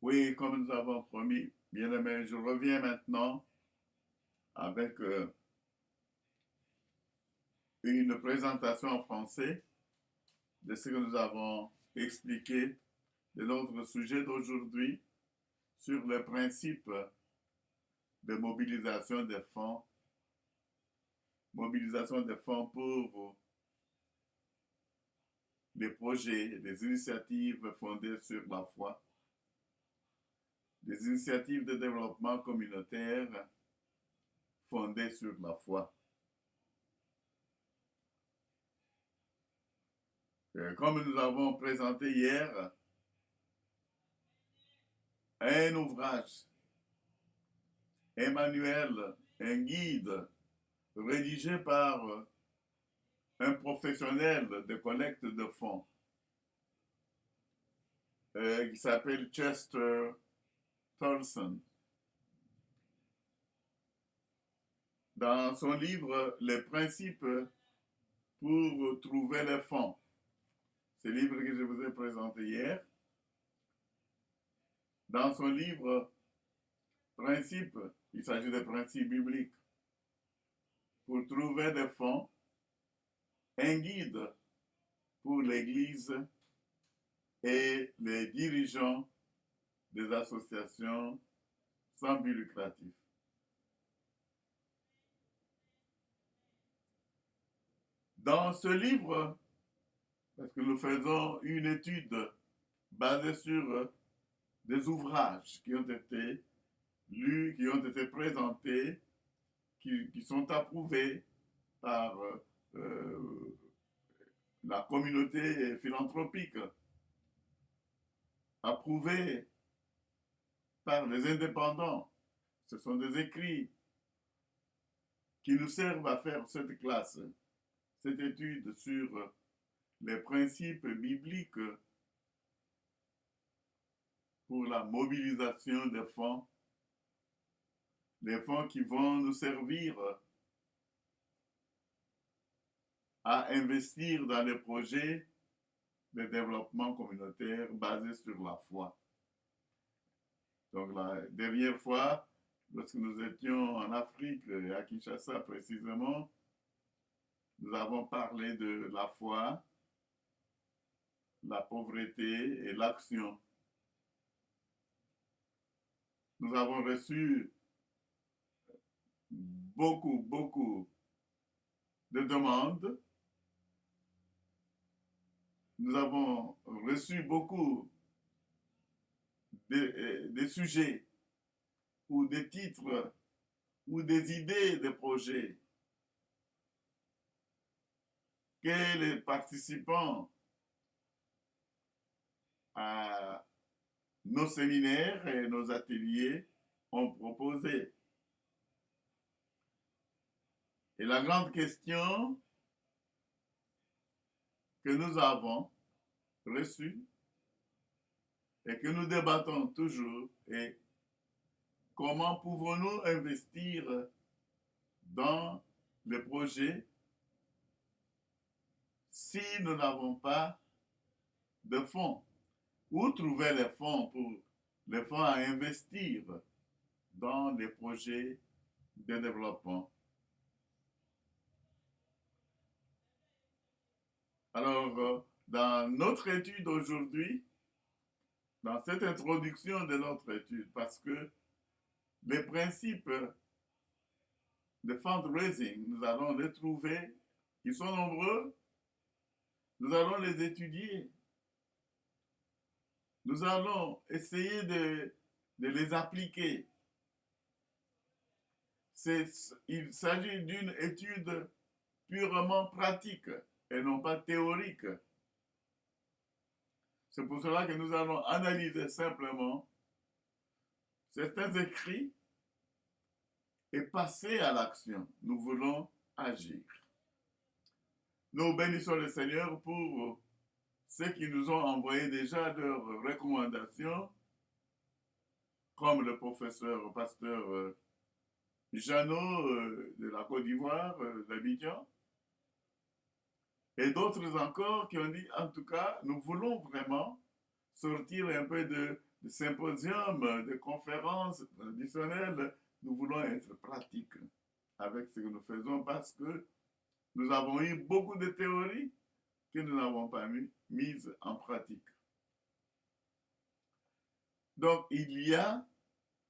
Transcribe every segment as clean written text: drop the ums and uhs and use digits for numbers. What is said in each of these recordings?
Oui, comme nous avons promis, bien aimé, je reviens maintenant avec une présentation en français de ce que nous avons expliqué de notre sujet d'aujourd'hui sur le principe de mobilisation des fonds pour des projets, des initiatives fondées sur la foi, des initiatives de développement communautaire fondées sur la foi. Comme nous avons présenté hier, un ouvrage, un manuel, un guide rédigé par un professionnel de collecte de fonds qui s'appelle Chester Tolson. Dans son livre Les principes pour trouver les fonds, ce livre que je vous ai présenté hier, dans son livre Principes, il s'agit de principes bibliques, pour trouver des fonds, un guide pour l'Église et les dirigeants des associations sans but lucratif. Dans ce livre, parce que nous faisons une étude basée sur des ouvrages qui ont été lus, qui ont été présentés, qui sont approuvés par la communauté philanthropique, approuvés par les indépendants. Ce sont des écrits qui nous servent à faire cette classe, cette étude sur les principes bibliques pour la mobilisation des fonds qui vont nous servir à investir dans les projets de développement communautaire basés sur la foi. Donc la dernière fois, lorsque nous étions en Afrique, à Kinshasa précisément, nous avons parlé de la foi, la pauvreté et l'action. Nous avons reçu beaucoup de demandes. Nous avons reçu beaucoup de sujets ou des titres ou des idées de projets que les participants à nos séminaires et nos ateliers ont proposés. Et la grande question que nous avons reçue et que nous débattons toujours est comment pouvons-nous investir dans les projets si nous n'avons pas de fonds? Où trouver les fonds à investir dans les projets de développement? Alors, dans notre étude aujourd'hui, dans cette introduction de notre étude, parce que les principes de fundraising, nous allons les trouver, ils sont nombreux, nous allons les étudier, nous allons essayer de les appliquer. Il s'agit d'une étude purement pratique et non pas théorique. C'est pour cela que nous allons analyser simplement certains écrits et passer à l'action. Nous voulons agir. Nous bénissons le Seigneur pour ceux qui nous ont envoyé déjà leurs recommandations, comme le professeur pasteur Jeannot de la Côte d'Ivoire, d'Abidjan, et d'autres encore qui ont dit, en tout cas, nous voulons vraiment sortir un peu de de symposiums, de conférences traditionnelles, nous voulons être pratiques avec ce que nous faisons parce que nous avons eu beaucoup de théories que nous n'avons pas mises en pratique. Donc,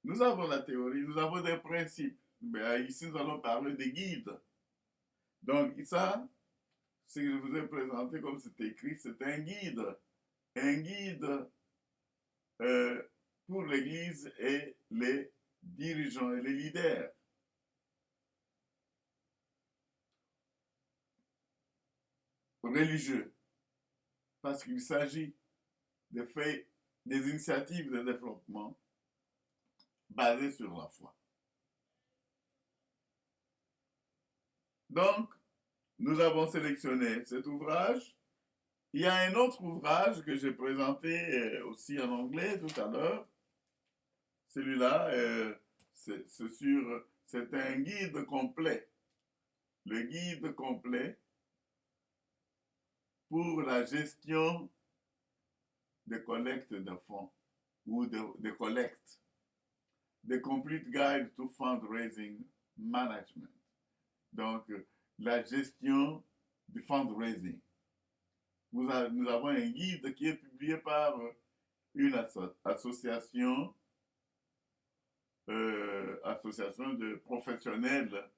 nous avons la théorie, nous avons des principes. Mais ici, nous allons parler des guides. Donc, ça, ce que je vous ai présenté comme c'est écrit, c'est un guide. Un guide pour l'Église et les dirigeants et les leaders. Religieux. Parce qu'il s'agit de faire des initiatives de développement basées sur la foi. Donc, nous avons sélectionné cet ouvrage. Il y a un autre ouvrage que j'ai présenté aussi en anglais tout à l'heure. Celui-là, c'est un guide complet. Le guide complet pour la gestion des collectes de fonds ou de collectes. The Complete Guide to Fundraising Management. Donc, la gestion du fundraising. Nous avons un guide qui est publié par une association de professionnels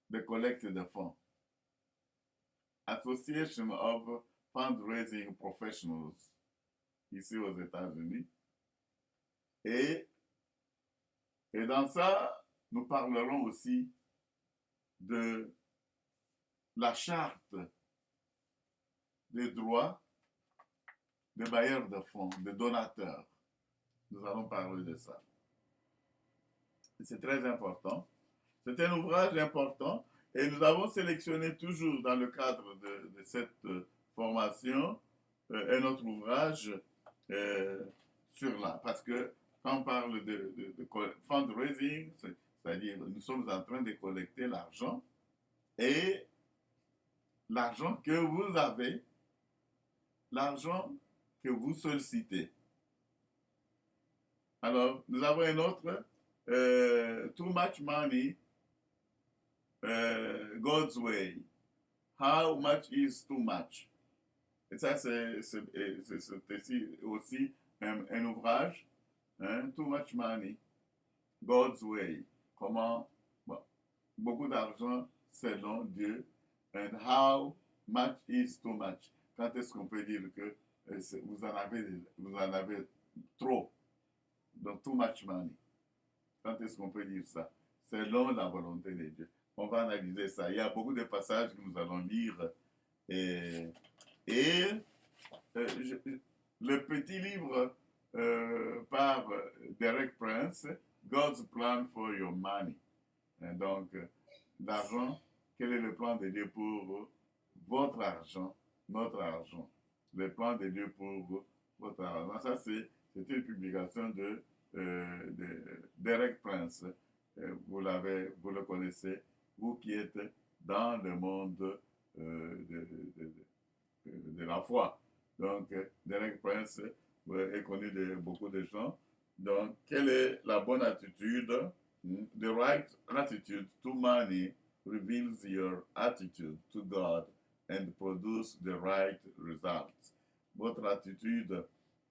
de collecte de fonds. Association of Fundraising Professionals, ici aux États-Unis. Et dans ça, nous parlerons aussi de la charte des droits des bailleurs de fonds, des donateurs. Nous allons parler de ça. C'est très important. C'est un ouvrage important et nous avons sélectionné toujours dans le cadre de cette formation un autre ouvrage sur là. Parce que quand on parle de fundraising, c'est-à-dire nous sommes en train de collecter l'argent et l'argent que vous avez, l'argent que vous sollicitez. Alors, nous avons un autre, Too Much Money, God's Way. How much is too much? Et ça, c'est aussi un ouvrage, hein, Too Much Money, God's Way. Comment, bon, beaucoup d'argent selon Dieu. And how much is too much? Quand est-ce qu'on peut dire que vous en avez trop? Donc, too much money. Quand est-ce qu'on peut dire ça? Selon la volonté de Dieu. On va analyser ça. Il y a beaucoup de passages que nous allons lire. Le petit livre par Derek Prince, God's Plan for Your Money. Et donc, l'argent, quel est le plan de Dieu pour votre argent, notre argent? Le plan de Dieu pour votre argent. Ça, c'est une publication de Derek Prince. Vous le connaissez, vous qui êtes dans le monde de la foi. Donc, Derek Prince est connu de beaucoup de gens. Donc, quelle est la bonne attitude? The right attitude to money reveals your attitude to God and produce the right results. Votre attitude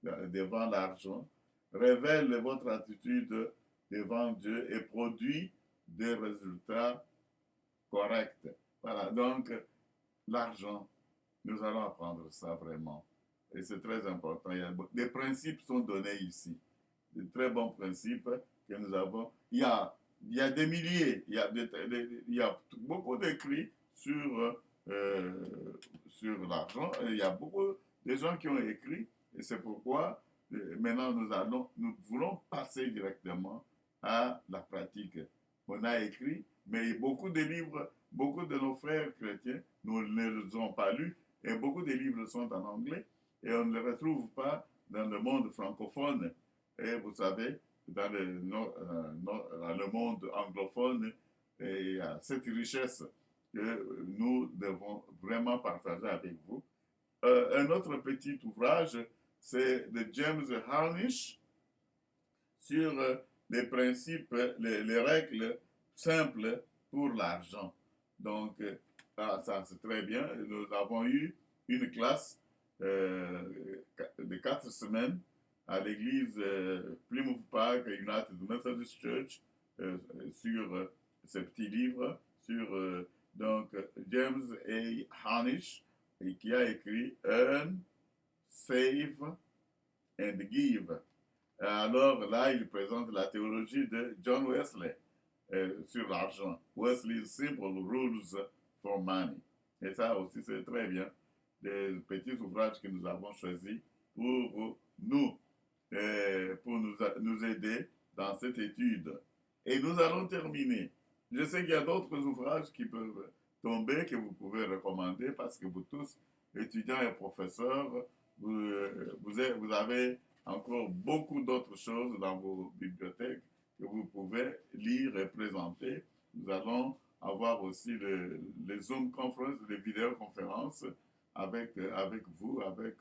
devant l'argent révèle votre attitude devant Dieu et produit des résultats corrects. Voilà, donc l'argent, nous allons apprendre ça vraiment. Et c'est très important. Des principes sont donnés ici. De très bons principes que nous avons. Il y a des milliers, il y a beaucoup d'écrits sur l'argent. Il y a beaucoup de gens qui ont écrit et c'est pourquoi maintenant nous voulons passer directement à la pratique. On a écrit, mais beaucoup de livres, beaucoup de nos frères chrétiens, nous ne les avons pas lus et beaucoup de livres sont en anglais et on ne les retrouve pas dans le monde francophone. Et vous savez, dans le monde anglophone, il y a cette richesse que nous devons vraiment partager avec vous. Un autre petit ouvrage c'est de James Harnish sur les principes, les règles simples pour l'argent. Donc, ça c'est très bien. Nous avons eu une classe de 4 semaines à l'église Plymouth Park United Methodist Church sur ce petit livre sur donc James A. Harnish et qui a écrit Earn, Save and Give. Alors là, il présente la théologie de John Wesley sur l'argent. Wesley's Simple Rules for Money. Et ça aussi, c'est très bien. Des petits ouvrages que nous avons choisis pour nous aider dans cette étude. Et nous allons terminer. Je sais qu'il y a d'autres ouvrages qui peuvent tomber, que vous pouvez recommander, parce que vous tous, étudiants et professeurs, vous avez encore beaucoup d'autres choses dans vos bibliothèques que vous pouvez lire et présenter. Nous allons avoir aussi les Zoom conferences, les vidéoconférences avec vous, avec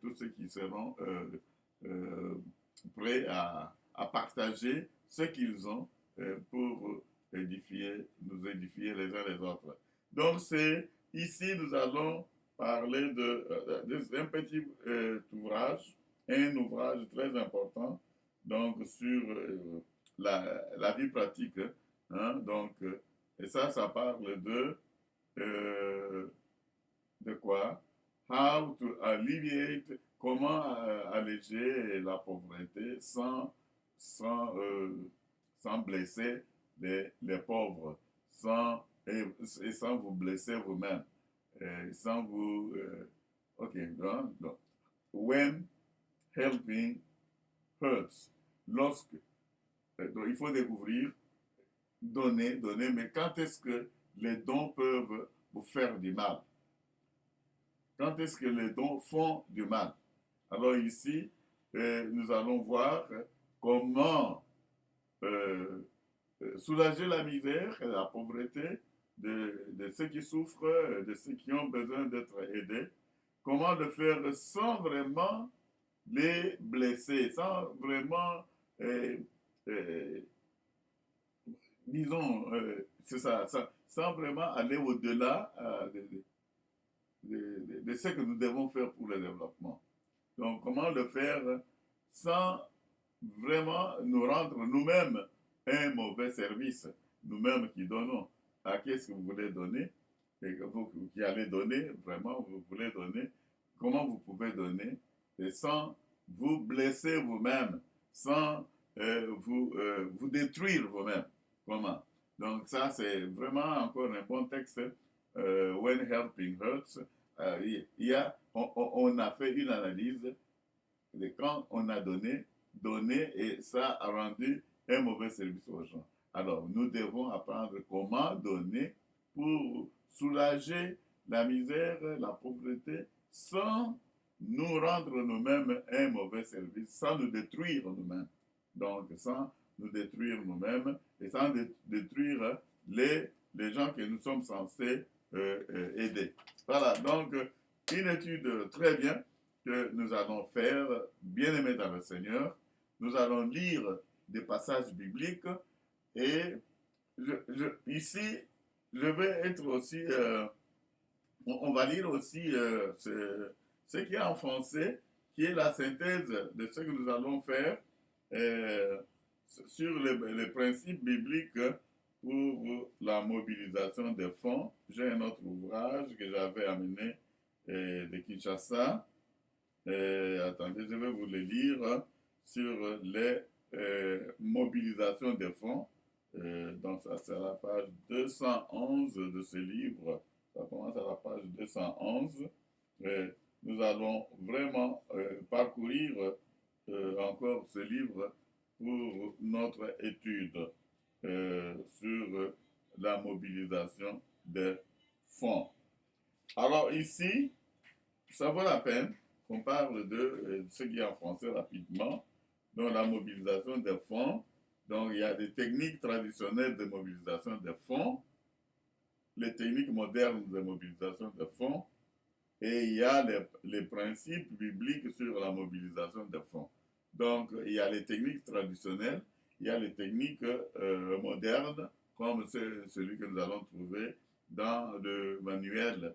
tous ceux qui seront prêts à partager ce qu'ils ont pour nous édifier les uns les autres. Donc, ici, nous allons parler d'un petit ouvrage, un ouvrage très important, donc sur la vie pratique. Hein, donc, et ça parle de quoi? How to alleviate, comment alléger la pauvreté sans blesser les pauvres, et sans vous blesser vous-même, sans vous... ok, donc, when helping hurts, donc il faut découvrir, donner, mais quand est-ce que les dons peuvent vous faire du mal? Quand est-ce que les dons font du mal? Alors ici, nous allons voir comment soulager la misère et la pauvreté de ceux qui souffrent, de ceux qui ont besoin d'être aidés. Comment le faire sans vraiment les blesser, sans vraiment, disons, c'est ça, sans vraiment aller au-delà de ce que nous devons faire pour le développement. Donc, comment le faire sans vraiment nous rendre nous-mêmes un mauvais service, nous-mêmes qui donnons. À qui est-ce que vous voulez donner? Et que vous qui allez donner, vraiment, vous voulez donner. Comment vous pouvez donner et sans vous blesser vous-même, sans vous détruire vous-même? Comment? Donc, ça, c'est vraiment encore un bon texte. When helping hurts. On a fait une analyse de quand on a donné et ça a rendu un mauvais service aux gens. Alors, nous devons apprendre comment donner pour soulager la misère, la pauvreté, sans nous rendre nous-mêmes un mauvais service, sans nous détruire nous-mêmes. Donc, sans nous détruire nous-mêmes et sans détruire les gens que nous sommes censés aider. Voilà, donc, une étude très bien que nous allons faire, bien-aimés dans le Seigneur. Nous allons lire des passages bibliques et ici, je vais être aussi, on va lire aussi ce qui est en français, qui est la synthèse de ce que nous allons faire sur les principes bibliques pour la mobilisation des fonds. J'ai un autre ouvrage que j'avais amené de Kinshasa. Attendez, je vais vous le lire sur les mobilisations des fonds. Donc, ça, c'est à la page 211 de ce livre. Ça commence à la page 211. Nous allons vraiment parcourir encore ce livre pour notre étude sur la mobilisation des fonds. Alors ici, ça vaut la peine qu'on parle de ce qui est en français rapidement, donc la mobilisation des fonds. Donc il y a des techniques traditionnelles de mobilisation des fonds, les techniques modernes de mobilisation des fonds, et il y a les principes bibliques sur la mobilisation des fonds. Donc, il y a les techniques traditionnelles, il y a les techniques modernes, comme celui que nous allons trouver dans le manuel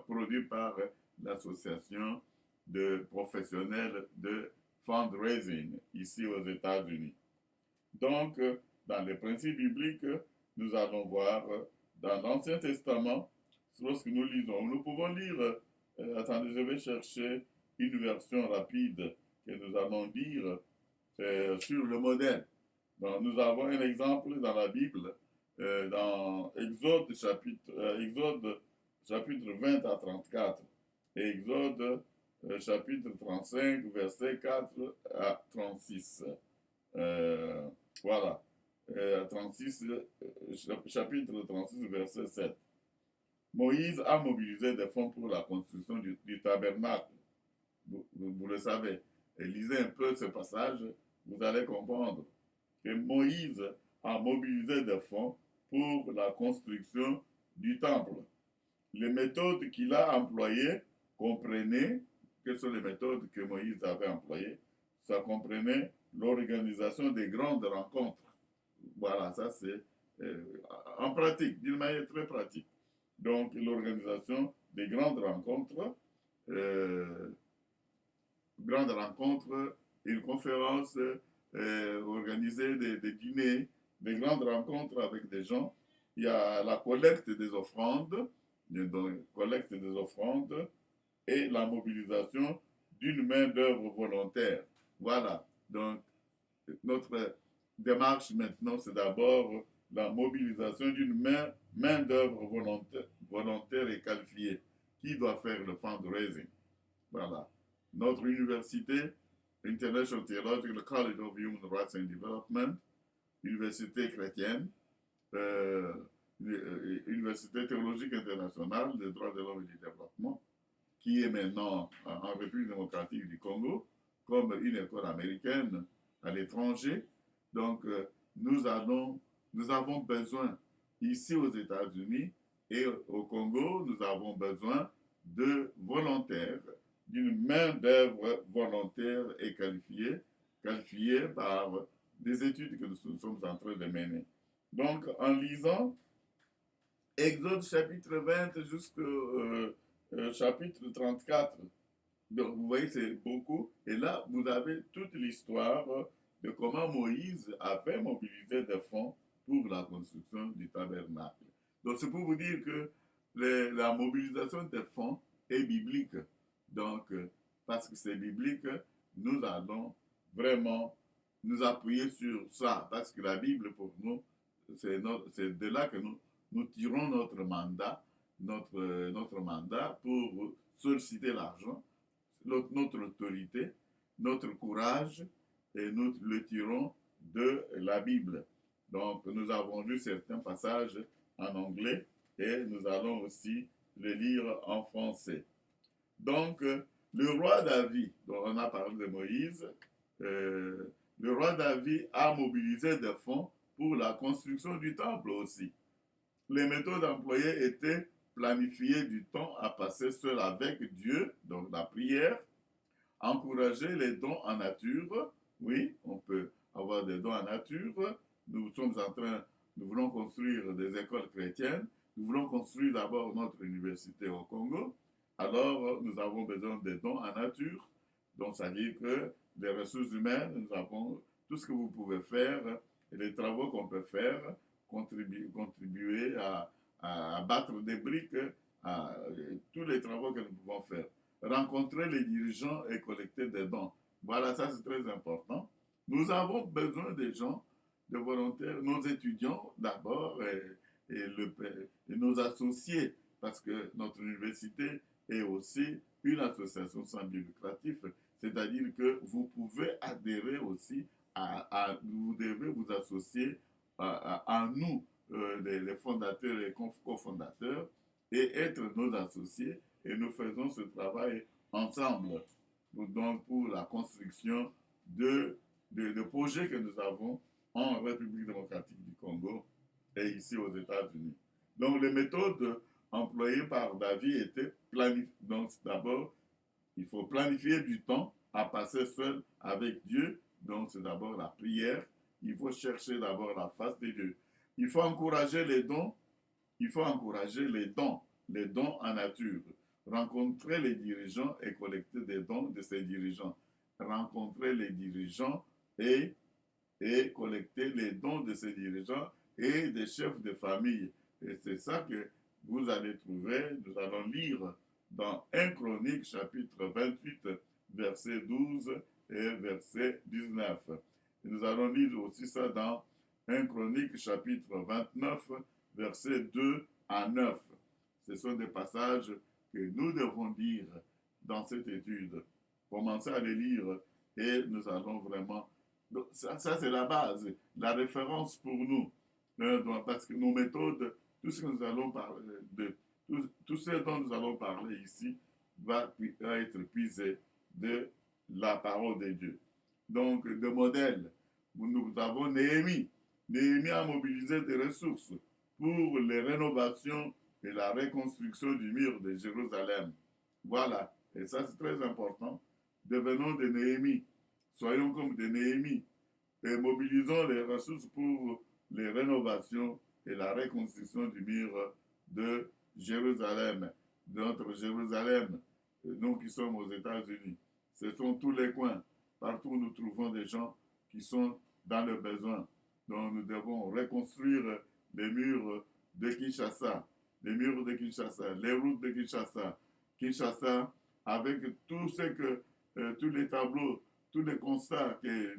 produit par l'association de professionnels de fundraising ici aux États-Unis. Donc, dans les principes bibliques, nous allons voir dans l'Ancien Testament, lorsque nous lisons, nous pouvons lire, attendez, je vais chercher une version rapide que nous allons lire sur le modèle. Donc, nous avons un exemple dans la Bible, dans Exode chapitre 20 à 34 et Exode chapitre 35, verset 4 à 36. Voilà. 36, chapitre 36, verset 7. Moïse a mobilisé des fonds pour la construction du tabernacle. Vous le savez. Et lisez un peu ce passage, vous allez comprendre que Moïse a mobilisé des fonds pour la construction du temple. Les méthodes qu'il a employées comprenaient, quelles sont les méthodes que Moïse avait employées? Ça comprenait l'organisation des grandes rencontres. Voilà, ça c'est en pratique, d'une manière très pratique. Donc, l'organisation des grandes rencontres, une conférence, organiser des dîners, des grandes rencontres avec des gens. Il y a la collecte des offrandes, et la mobilisation d'une main-d'œuvre volontaire. Voilà. Donc, notre démarche maintenant, c'est d'abord la mobilisation d'une main-d'œuvre volontaire et qualifiée qui doit faire le fundraising. Voilà. Notre université, International Theological College of Human Rights and Development, université chrétienne, Université théologique internationale des droits de l'homme et du développement, qui est maintenant en République démocratique du Congo, comme une école américaine à l'étranger. Donc, nous avons besoin, ici aux États-Unis et au Congo, nous avons besoin de volontaires, d'une main-d'œuvre volontaire et qualifiée par des études que nous sommes en train de mener. Donc, en lisant Exode chapitre 20 jusqu'au chapitre 34, donc vous voyez, c'est beaucoup. Et là, vous avez toute l'histoire de comment Moïse avait mobilisé des fonds pour la construction du tabernacle. Donc, c'est pour vous dire que la mobilisation des fonds est biblique. Donc, parce que c'est biblique, nous allons vraiment nous appuyer sur ça. Parce que la Bible, pour nous, c'est de là que nous tirons notre mandat pour solliciter l'argent, notre autorité, notre courage, et nous le tirons de la Bible. Donc, nous avons lu certains passages en anglais et nous allons aussi les lire en français. Donc, le roi David, dont on a parlé de Moïse, le roi David a mobilisé des fonds pour la construction du temple aussi. Les méthodes employées étaient planifier du temps à passer seul avec Dieu, donc la prière, encourager les dons en nature. Oui, on peut avoir des dons en nature. Nous voulons construire des écoles chrétiennes. Nous voulons construire d'abord notre université au Congo. Alors, nous avons besoin des dons en nature. Donc, ça veut dire que les ressources humaines, nous avons tout ce que vous pouvez faire, et les travaux qu'on peut faire, contribuer à battre des briques, à tous les travaux que nous pouvons faire. Rencontrer les dirigeants et collecter des dons. Voilà, ça c'est très important. Nous avons besoin des gens, de volontaires, nos étudiants d'abord et nos associés, parce que notre université est aussi une association sans but lucratif, c'est-à-dire que vous pouvez adhérer aussi vous devez vous associer à nous, les fondateurs et cofondateurs, et être nos associés, et nous faisons ce travail ensemble, donc pour la construction de projets que nous avons en République démocratique du Congo et ici aux États-Unis. Donc les méthodes employé par David était planifié. Donc d'abord, il faut planifier du temps à passer seul avec Dieu. Donc c'est d'abord la prière. Il faut chercher d'abord la face de Dieu. Il faut encourager les dons. Il faut encourager les dons en nature. Rencontrer les dirigeants et collecter des dons de ces dirigeants. Rencontrer les dirigeants et collecter les dons de ces dirigeants et des chefs de famille. Et c'est ça que vous allez trouver, nous allons lire dans 1 Chronique chapitre 28, verset 12 et verset 19. Et nous allons lire aussi ça dans 1 Chronique chapitre 29, verset 2 à 9. Ce sont des passages que nous devons lire dans cette étude. Commencez à les lire et nous allons vraiment... Donc, ça c'est la base, la référence pour nous. Parce que nos méthodes, tout ce que nous allons parler, tout ce dont nous allons parler ici, va être puisé de la parole de Dieu. Donc, de modèles, nous avons Néhémie. Néhémie a mobilisé des ressources pour les rénovations et la reconstruction du mur de Jérusalem. Voilà, et ça c'est très important. Devenons des Néhémie. Soyons comme des Néhémie et mobilisons les ressources pour les rénovations et la reconstruction du mur de Jérusalem, de notre Jérusalem, nous qui sommes aux États-Unis. Ce sont tous les coins. Partout où nous trouvons des gens qui sont dans le besoin. Donc nous devons reconstruire les murs de Kinshasa, les murs de Kinshasa, les routes de Kinshasa, Kinshasa avec tout ce que, tous les tableaux, tous les constats que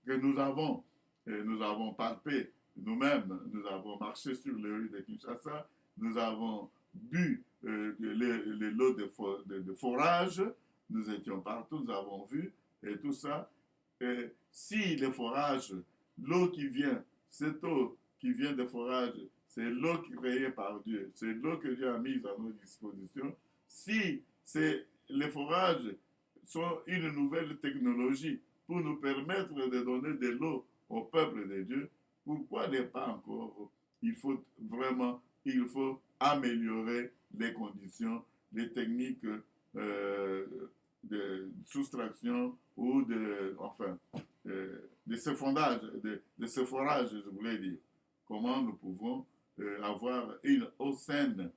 nous avons palpé nous-mêmes, nous avons marché sur les rues de Kinshasa, nous avons bu les lots de forage, nous étions partout, nous avons vu, et tout ça. Et si les forages, l'eau qui vient, cette eau qui vient des forages, c'est l'eau créée par Dieu, c'est l'eau que Dieu a mise à notre disposition. Si les forages sont une nouvelle technologie pour nous permettre de donner de l'eau au peuple de Dieu, pourquoi ne pas encore? Il faut vraiment, il faut améliorer les conditions, les techniques euh, de soustraction ou de ce fondage, de ce forage, je voulais dire. Comment nous pouvons avoir une eau saine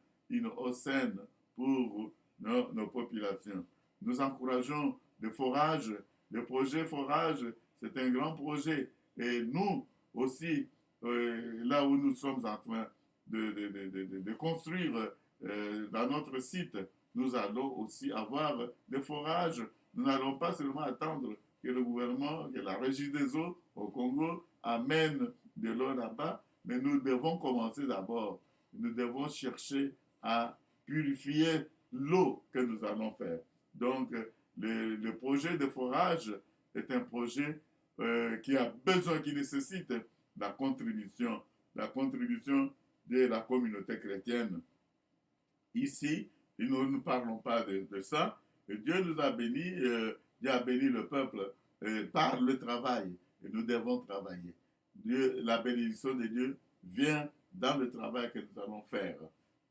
pour nos populations. Nous encourageons le forage, le projet forage, c'est un grand projet. Et nous aussi, là où nous sommes en train de construire dans notre site, nous allons aussi avoir des forages. Nous n'allons pas seulement attendre que le gouvernement, que la régie des eaux au Congo amène de l'eau là-bas, mais nous devons commencer d'abord. Nous devons chercher à purifier l'eau que nous allons faire. Donc, le projet de forage est un projet qui a besoin, qui nécessite la contribution de la communauté chrétienne. Ici, nous ne parlons pas de ça. Dieu nous a bénis, Dieu a béni le peuple par le travail. Et nous devons travailler. La bénédiction de Dieu vient dans le travail que nous allons faire.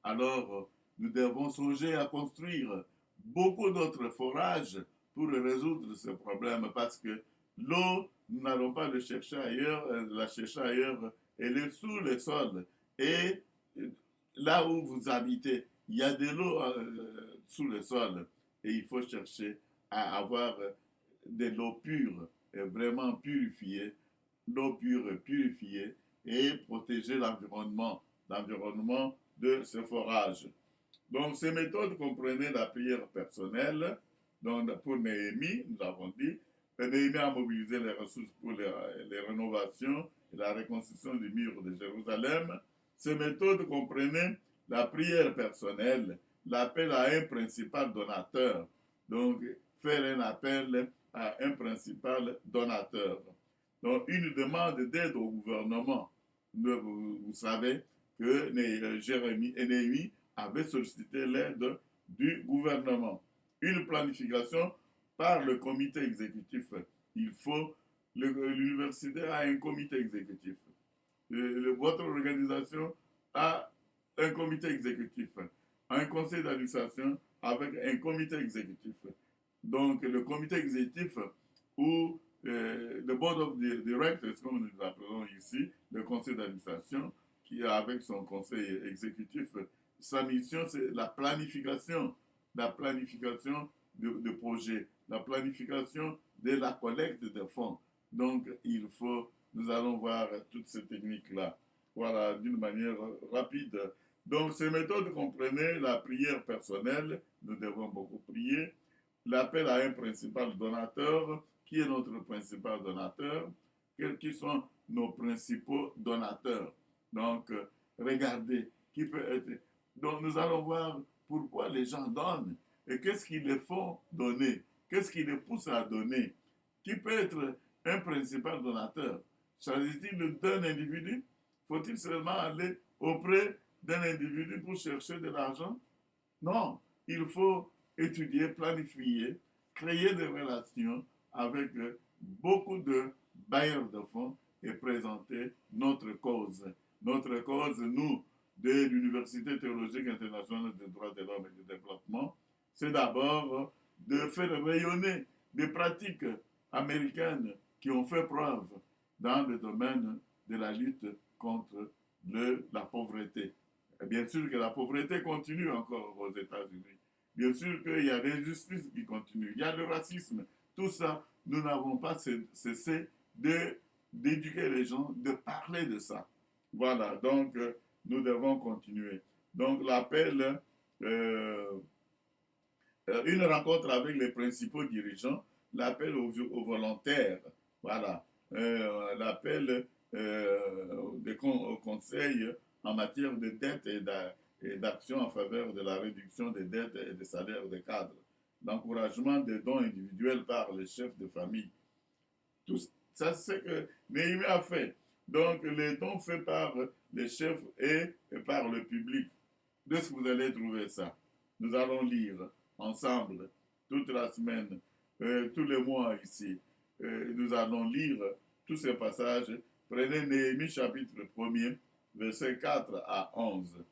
Alors, nous devons songer à construire beaucoup d'autres forages pour résoudre ce problème parce que l'eau, nous n'allons pas la chercher ailleurs, elle est sous le sol. Et là où vous habitez, il y a de l'eau sous le sol et il faut chercher à avoir de l'eau pure, vraiment purifiée, l'eau pure purifiée et protéger l'environnement de ce forage. Donc, ces méthodes comprenaient la prière personnelle. Donc, pour Néhémie, nous avons dit, Néhémie a mobilisé les ressources pour les rénovations et la reconstruction du mur de Jérusalem. Ces méthodes comprenaient la prière personnelle, l'appel à un principal donateur. Donc, faire un appel à un principal donateur. Donc, une demande d'aide au gouvernement. Vous savez que Néhémie avait sollicité l'aide du gouvernement. Une planification par le comité exécutif. L'université a un comité exécutif. Votre organisation a un comité exécutif, un conseil d'administration avec un comité exécutif. Donc, le comité exécutif ou le board of directors, comme nous l'appelons ici, le conseil d'administration, qui avec son conseil exécutif, sa mission, c'est la planification de projets, la planification de la collecte de fonds. Donc, nous allons voir toutes ces techniques-là, voilà, d'une manière rapide. Donc, ces méthodes comprenaient la prière personnelle, nous devons beaucoup prier, l'appel à un principal donateur, qui est notre principal donateur, qui sont nos principaux donateurs. Donc, regardez, qui peut être. Donc, nous allons voir pourquoi les gens donnent et qu'est-ce qui les font donner, qu'est-ce qui les pousse à donner. Qui peut être un principal donateur? S'agit-il d'un individu? Faut-il seulement aller auprès d'un individu pour chercher de l'argent? Non, il faut étudier, planifier, créer des relations avec beaucoup de bailleurs de fonds et présenter notre cause. Notre cause, nous, de l'Université théologique internationale des droits de l'homme et du développement, c'est d'abord de faire rayonner des pratiques américaines qui ont fait preuve dans le domaine de la lutte contre la pauvreté. Et bien sûr que la pauvreté continue encore aux États-Unis. Bien sûr qu'il y a l'injustice qui continue, il y a le racisme. Tout ça, nous n'avons pas cessé d'éduquer les gens, de parler de ça. Voilà, donc nous devons continuer. Donc l'appel, une rencontre avec les principaux dirigeants, l'appel aux volontaires, voilà, l'appel au conseil en matière de dette et d'action en faveur de la réduction des dettes et des salaires des cadres, l'encouragement des dons individuels par les chefs de famille. Tout ça, c'est ce que Néhémie a fait. Donc, les dons faits par les chefs et par le public. Où est-ce que vous allez trouver ça? Nous allons lire ensemble toute la semaine, tous les mois ici. Nous allons lire tous ces passages. Prenez Néhémie chapitre 1er, versets 4 à 11.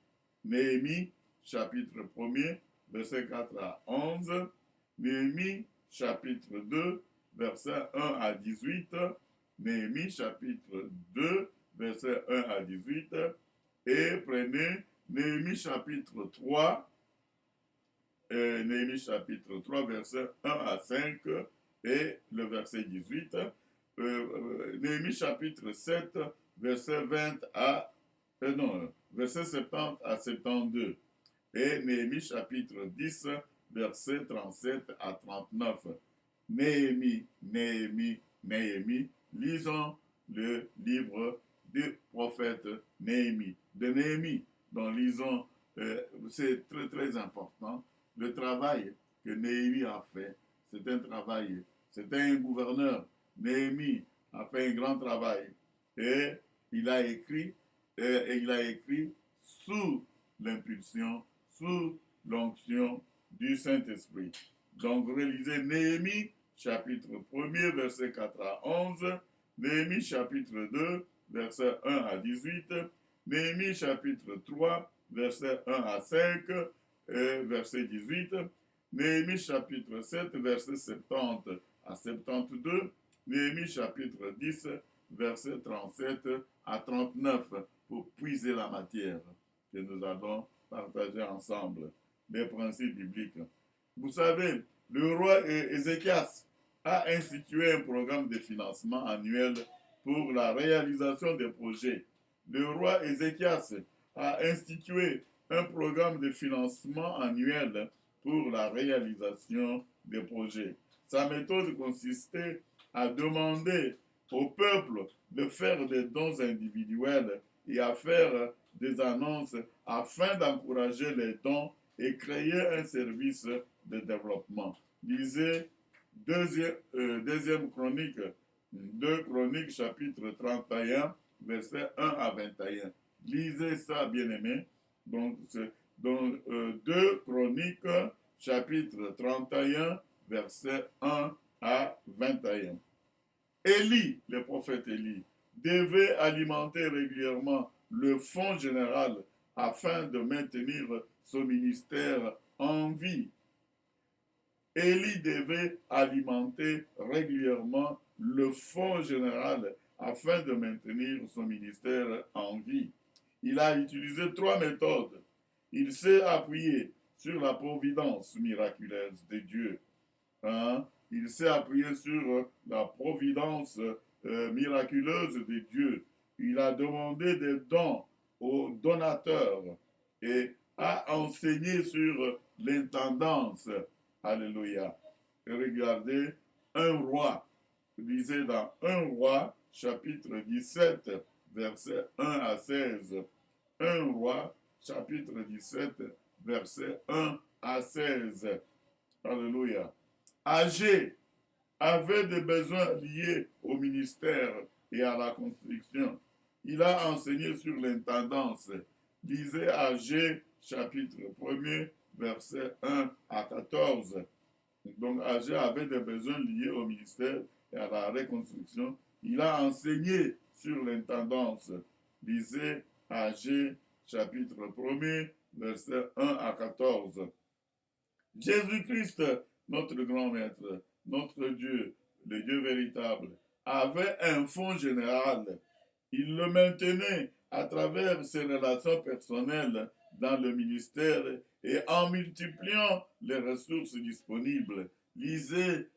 Néhémie chapitre 1er, versets 4 à 11. Néhémie chapitre 2, versets 1 à 18. Néhémie chapitre 2, versets 1 à 18. Et prenez Néhémie chapitre 3, Néhémie chapitre 3, versets 1 à 5 et le verset 18. Néhémie chapitre 7, verset 20 à verset 70 à 72. Et Néhémie chapitre 10, verset 37 à 39. Néhémie, Néhémie, Néhémie. Lisons le livre du prophète Néhémie. De Néhémie, dont lisons, c'est très très important. Le travail que Néhémie a fait, c'est un travail, c'était un gouverneur. Néhémie a fait un grand travail et il a écrit sous l'impulsion, sous l'onction du Saint-Esprit. Donc, relisez Néhémie, chapitre 1er, verset 4 à 11, Néhémie, chapitre 2, verset 1 à 18, Néhémie, chapitre 3, verset 1 à 5, verset 18, Néhémie, chapitre 7, verset 70 à 72, Néhémie, chapitre 10, verset 37 à 39, pour puiser la matière que nous allons partager ensemble, les principes bibliques. Vous savez, le roi Ézéchias a institué un programme de financement annuel pour la réalisation des projets. Le roi Ézéchias a institué un programme de financement annuel pour la réalisation des projets. Sa méthode consistait à demander au peuple de faire des dons individuels et à faire des annonces afin d'encourager les dons et créer un service de développement. Lisez deuxième chronique, 2 Chroniques chapitre 31, versets 1 à 21. Lisez ça, bien-aimés. Donc, 2 Chroniques chapitre 31, versets 1 à 21. Élie, le prophète Élie, devait alimenter régulièrement le fonds général afin de maintenir son ministère en vie. Élie devait alimenter régulièrement le fonds général afin de maintenir son ministère en vie. Il a utilisé 3 méthodes. Il s'est appuyé sur la providence miraculeuse de Dieu. Il s'est appuyé sur la providence miraculeuse de Dieu. Il a demandé des dons aux donateurs et a enseigné sur l'intendance. Alléluia. Regardez, un roi, lisez dans un roi, chapitre 17, versets 1 à 16. Un roi, chapitre 17, versets 1 à 16. Alléluia. Agé avait des besoins liés au ministère et à la construction. Il a enseigné sur l'intendance. Lisez Agé, chapitre 1er, versets 1 à 14. Donc Agé avait des besoins liés au ministère et à la reconstruction. Il a enseigné sur l'intendance. Lisez Agé, chapitre 1er, versets 1 à 14. Jésus-Christ, notre grand maître, notre Dieu, le Dieu véritable, avait un fonds général. Il le maintenait à travers ses relations personnelles dans le ministère et en multipliant les ressources disponibles. Lisez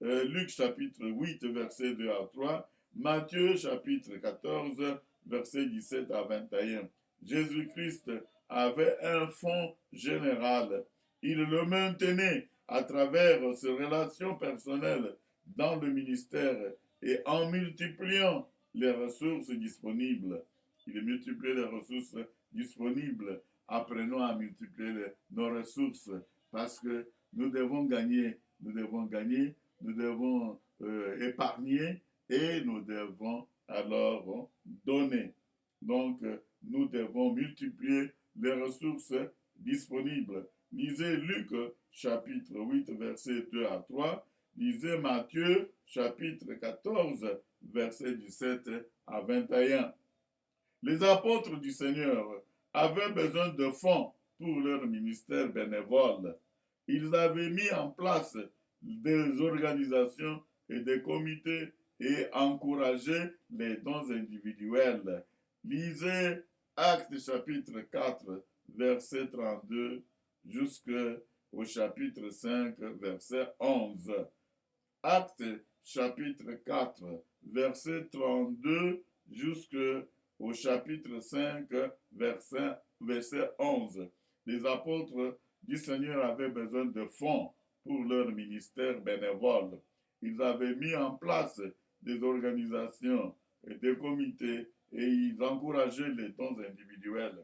Luc chapitre 8, versets 2 à 3, Matthieu chapitre 14, versets 17 à 21. Jésus-Christ avait un fonds général. Il le maintenait à travers ses relations personnelles dans le ministère et en multipliant les ressources disponibles. Il multiplie les ressources disponibles. Apprenons à multiplier nos ressources parce que nous devons gagner, nous devons épargner et nous devons alors donner. Donc, nous devons multiplier les ressources disponibles. Lisez Luc chapitre 8, versets 2 à 3. Lisez Matthieu chapitre 14, versets 17 à 21. Les apôtres du Seigneur avaient besoin de fonds pour leur ministère bénévole. Ils avaient mis en place des organisations et des comités et encouragé les dons individuels. Lisez Actes chapitre 4, verset 32 jusqu'au chapitre 5, verset 11. Actes chapitre 4, verset 32 jusqu'au chapitre 5, verset 11. Les apôtres du Seigneur avaient besoin de fonds pour leur ministère bénévole. Ils avaient mis en place des organisations et des comités et ils encourageaient les dons individuels.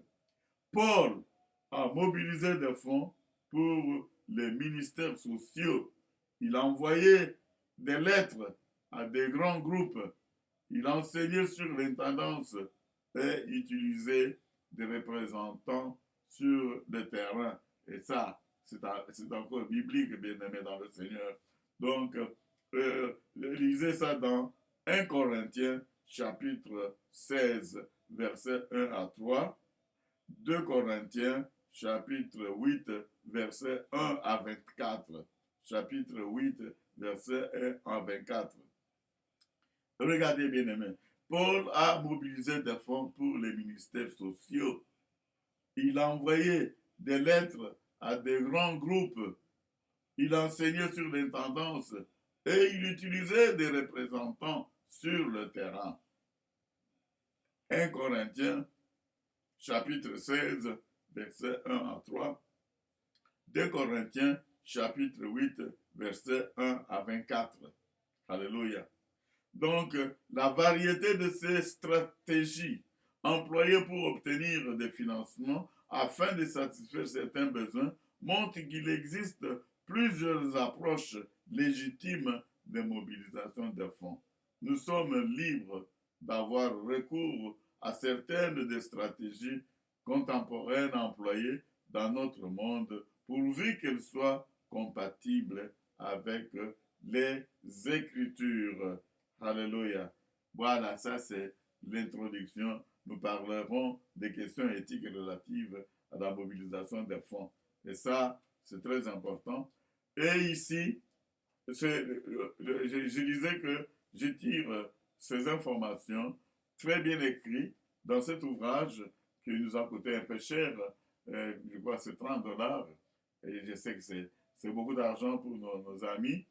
Paul a mobilisé des fonds pour les ministères sociaux. Il envoyait des lettres à des grands groupes. Il enseignait sur l'intendance et utilisait des représentants sur le terrain. Et ça, c'est encore biblique, bien aimé dans le Seigneur. Donc, lisez ça dans 1 Corinthiens, chapitre 16, versets 1 à 3. 2 Corinthiens, chapitre 8, versets 1 à 24. Chapitre 8, verset 1 à 24. Regardez bien aimé. Paul a mobilisé des fonds pour les ministères sociaux. Il a envoyé des lettres à des grands groupes. Il enseignait sur l'intendance et il utilisait des représentants sur le terrain. 1 Corinthiens, chapitre 16, versets 1 à 3. 2 Corinthiens, chapitre 8, versets 1 à 24. Alléluia. Donc, la variété de ces stratégies employées pour obtenir des financements afin de satisfaire certains besoins montre qu'il existe plusieurs approches légitimes de mobilisation de fonds. Nous sommes libres d'avoir recours à certaines des stratégies contemporaines employées dans notre monde pourvu qu'elles soient compatibles avec les Écritures. Alléluia. Voilà, ça c'est l'introduction nous parlerons des questions éthiques relatives à la mobilisation des fonds. Et ça, c'est très important. Et ici, je disais que je tire ces informations très bien écrites dans cet ouvrage qui nous a coûté un peu cher. Je crois que c'est 30 $. Et je sais que c'est beaucoup d'argent pour nos amis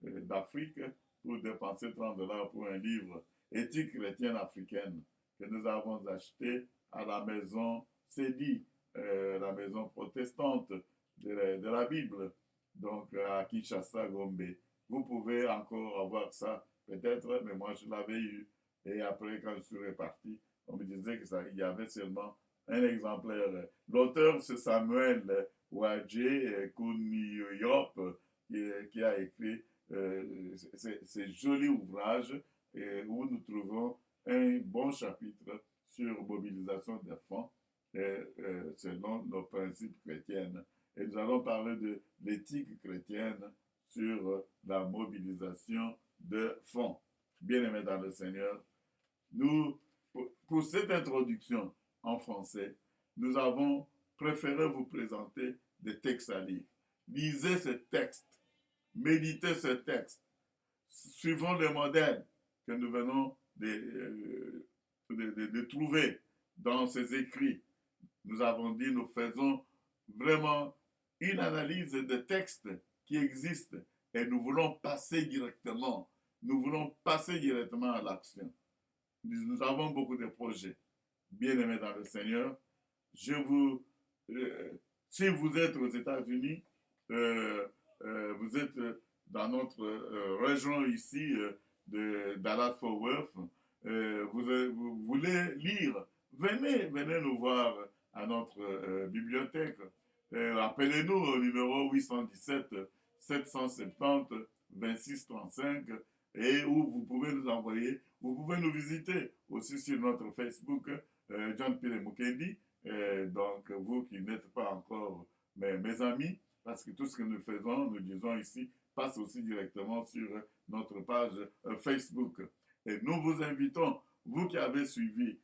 d'Afrique pour dépenser 30 $ pour un livre Éthique chrétienne africaine que nous avons acheté à la maison Cédie, la maison protestante de la Bible, donc à Kinshasa, Gombe. Vous pouvez encore avoir ça, peut-être, mais moi je l'avais eu. Et après, quand je suis reparti, on me disait qu'il y avait seulement un exemplaire. L'auteur, c'est Samuel Wadje Kouniyop, qui a écrit ces jolis ouvrages où nous trouvons un bon chapitre sur mobilisation des fonds selon nos principes chrétiens. Et nous allons parler de l'éthique chrétienne sur la mobilisation de fonds. Bien-aimés dans le Seigneur, nous, pour cette introduction en français, nous avons préféré vous présenter des textes à lire. Lisez ce texte, méditez ce texte, suivons les modèles que nous venons de trouver dans ces écrits. Nous avons dit, nous faisons vraiment une analyse des textes qui existent et nous voulons passer directement à l'action. Nous avons beaucoup de projets. Bien-aimés dans le Seigneur, si vous êtes aux États-Unis, vous êtes dans notre région ici de Dallas-Fort Worth, vous voulez lire, venez nous voir à notre bibliothèque. Appelez-nous au numéro 817 770 26 35 et où vous pouvez nous envoyer, vous pouvez nous visiter aussi sur notre Facebook, John Pile Mukendi. Donc, vous qui n'êtes pas encore mes amis, parce que tout ce que nous faisons, nous disons ici, passe aussi directement sur notre page Facebook. Et nous vous invitons, vous qui avez suivi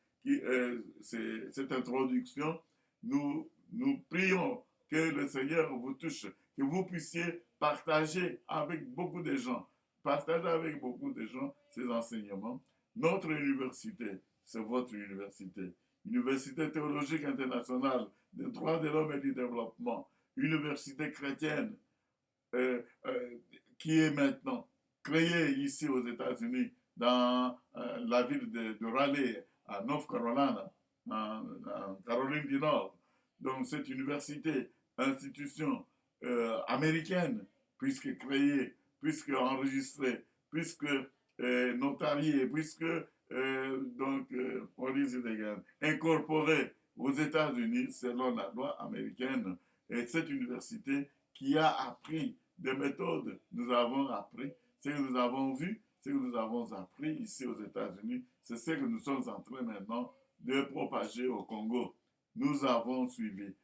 cette introduction, nous prions que le Seigneur vous touche, que vous puissiez partager avec beaucoup de gens ces enseignements. Notre université, c'est votre université. Université théologique internationale des droits de l'homme et du développement, université chrétienne qui est maintenant créée ici aux États-Unis dans la ville de Raleigh, à North Carolina, en Caroline du Nord. Donc cette université, institution américaine, puisque créée, puisque enregistrée, puisque notariée, puisque incorporée aux États-Unis selon la loi américaine. Et cette université qui a appris des méthodes, nous avons appris, ce que nous avons vu, ce que nous avons appris ici aux États-Unis, c'est ce que nous sommes en train maintenant de propager au Congo. Nous avons suivi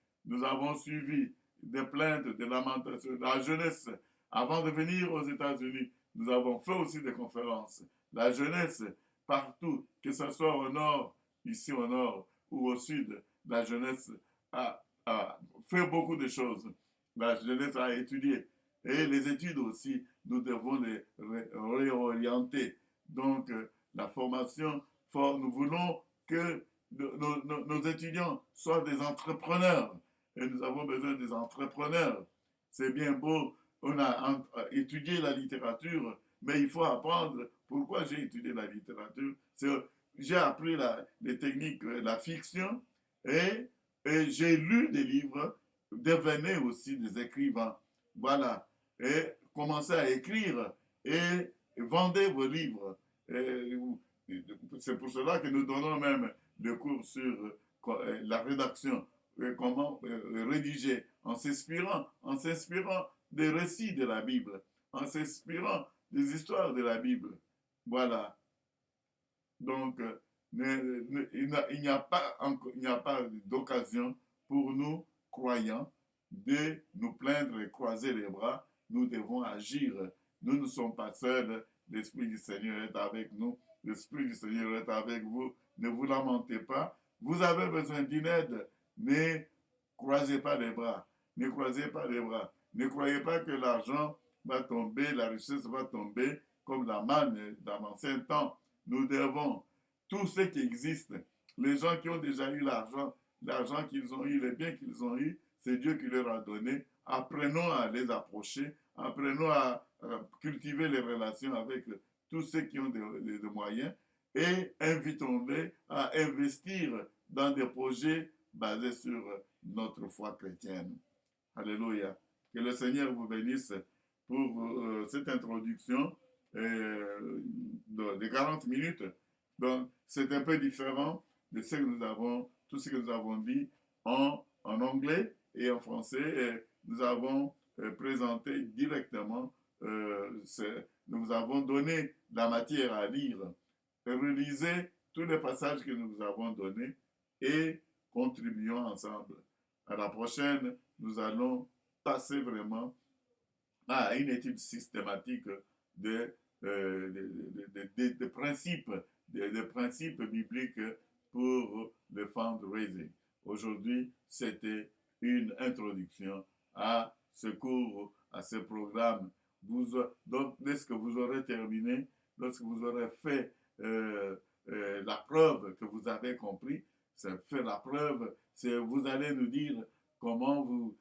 des plaintes, des lamentations, la jeunesse. Avant de venir aux États-Unis, nous avons fait aussi des conférences. La jeunesse, partout, que ce soit au nord, ici au nord, ou au sud, la jeunesse a fait beaucoup de choses. La jeunesse a étudié. Et les études aussi, nous devons les réorienter. Donc, la formation, nous voulons que nos étudiants soient des entrepreneurs. Et nous avons besoin des entrepreneurs. C'est bien beau, on a étudié la littérature, mais il faut apprendre. Pourquoi j'ai étudié la littérature? J'ai appris les techniques, la fiction, et j'ai lu des livres, devenez aussi des écrivains. Voilà. Et commencez à écrire et vendez vos livres. C'est pour cela que nous donnons même des cours sur la rédaction, comment rédiger, en s'inspirant des récits de la Bible, en s'inspirant des histoires de la Bible. Voilà. Donc, il n'y a pas d'occasion pour nous, croyants, de nous plaindre et croiser les bras. Nous devons agir. Nous ne sommes pas seuls. L'Esprit du Seigneur est avec nous. L'Esprit du Seigneur est avec vous. ne vous lamentez pas. Vous avez besoin d'une aide, ne croisez pas les bras. Ne croisez pas les bras. Ne croyez pas que l'argent va tomber, la richesse va tomber comme la manne dans l'ancien temps. Nous devons, tout ce qui existe, les gens qui ont déjà eu l'argent qu'ils ont eu, les biens qu'ils ont eu, c'est Dieu qui leur a donné. Apprenons à les approcher, apprenons à cultiver les relations avec tous ceux qui ont des moyens et invitons-les à investir dans des projets basés sur notre foi chrétienne. Alléluia. Que le Seigneur vous bénisse pour cette introduction de 40 minutes. Donc, c'est un peu différent de ce que nous avons, tout ce que nous avons dit en anglais et en français. Et nous avons présenté directement, nous vous avons donné la matière à lire. Relisez tous les passages que nous vous avons donnés et contribuons ensemble. À la prochaine, nous allons passer vraiment à une étude systématique des principes, des principes bibliques pour le fundraising. Aujourd'hui, c'était une introduction à ce cours, à ce programme. Donc, lorsque vous aurez terminé, lorsque vous aurez fait la preuve que vous avez compris, c'est faire la preuve, c'est vous allez nous dire comment vous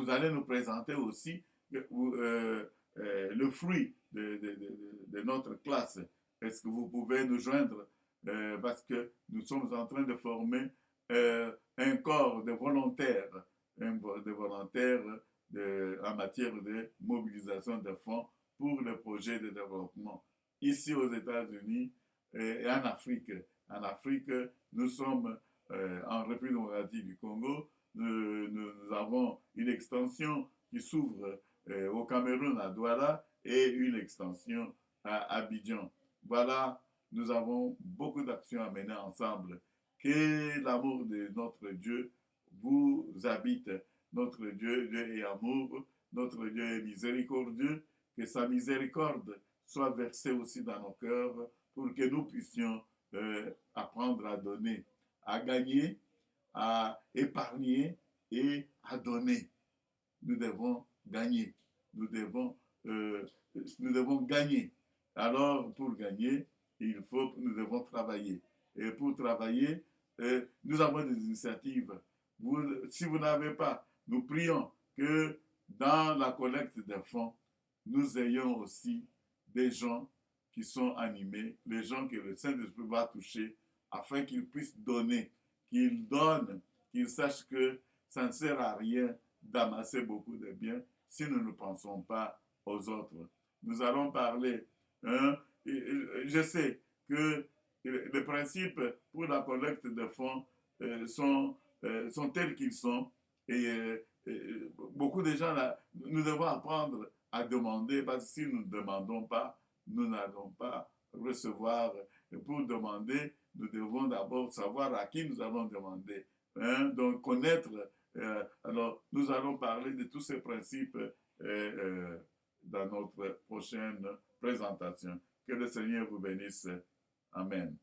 allez nous présenter aussi le fruit de notre classe. Est-ce que vous pouvez nous joindre parce que nous sommes en train de former un corps de volontaires, en matière de mobilisation de fonds pour le projet de développement ici aux États-Unis et en Afrique. En Afrique, nous sommes en République démocratique du Congo. Nous avons une extension qui s'ouvre au Cameroun, à Douala, et une extension à Abidjan. Voilà, nous avons beaucoup d'actions à mener ensemble. Que l'amour de notre Dieu vous habite. Notre Dieu est amour, notre Dieu est miséricordieux, que sa miséricorde soit versée aussi dans nos cœurs pour que nous puissions apprendre à donner, à gagner, à épargner et à donner. Nous devons gagner. Nous devons gagner. Alors, pour gagner, nous devons travailler. Et pour travailler, nous avons des initiatives. Si vous n'avez pas, nous prions que dans la collecte des fonds, nous ayons aussi des gens qui sont animés, les gens que le Saint-Esprit va toucher, afin qu'ils puissent donner, qu'ils donnent, qu'ils sachent que ça ne sert à rien d'amasser beaucoup de biens si nous ne pensons pas aux autres. Nous allons parler, je sais que les principes pour la collecte de fonds sont tels qu'ils sont et beaucoup de gens, là, nous devons apprendre à demander parce que si nous ne demandons pas, nous n'allons pas recevoir. Et pour demander, nous devons d'abord savoir à qui nous allons demander. Donc, connaître. Alors, nous allons parler de tous ces principes dans notre prochaine présentation. Que le Seigneur vous bénisse. Amen.